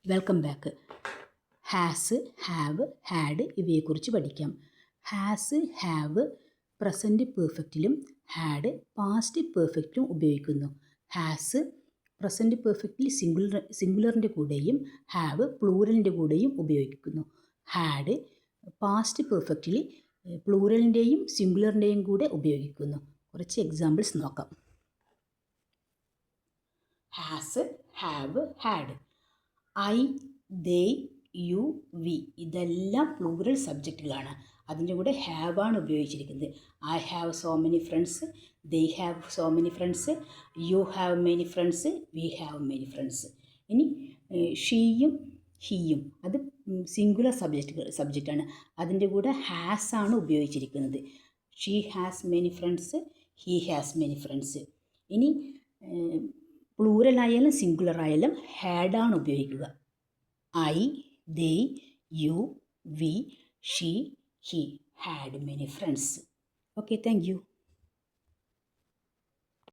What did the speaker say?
Welcome back. Has, have, had ഇവയെക്കുറിച്ച് പഠിക്കാം. Has, have present പെർഫെക്റ്റിലും ഹാഡ് പാസ്റ്റ് പെർഫെക്റ്റിലും ഉപയോഗിക്കുന്നു. ഹാസ് പ്രസൻറ്റ് പെർഫെക്റ്റിൽ സിംഗുലറിൻ്റെ കൂടെയും ഹാവ് പ്ലൂറലിൻ്റെ കൂടെയും ഉപയോഗിക്കുന്നു. ഹാഡ് പാസ്റ്റ് പെർഫെക്റ്റിൽ പ്ലൂറലിൻ്റെയും സിംഗുലറിൻ്റെയും കൂടെ ഉപയോഗിക്കുന്നു. കുറച്ച് എക്സാമ്പിൾസ് നോക്കാം. Has, have, had. I, they, you, we ഇതെല്ലാം പ്ലൂറൽ സബ്ജക്റ്റുകളാണ്. അതിൻ്റെ കൂടെ ഹാവ് ആണ് ഉപയോഗിച്ചിരിക്കുന്നത്. I have so many friends, they have so many friends, you have many friends, we have many friends. ഇനി ഷീയും ഹീയും അത് സിംഗുലർ സബ്ജക്റ്റാണ്. അതിൻ്റെ കൂടെ ഹാസ് ആണ് ഉപയോഗിച്ചിരിക്കുന്നത്. She has many friends, he has many friends. ഇനി പ്ലൂറലായാലും സിംഗുലറായാലും ഹാഡാണ് ഉപയോഗിക്കുക. I, they, you, we, she, he had many friends. Okay, thank U.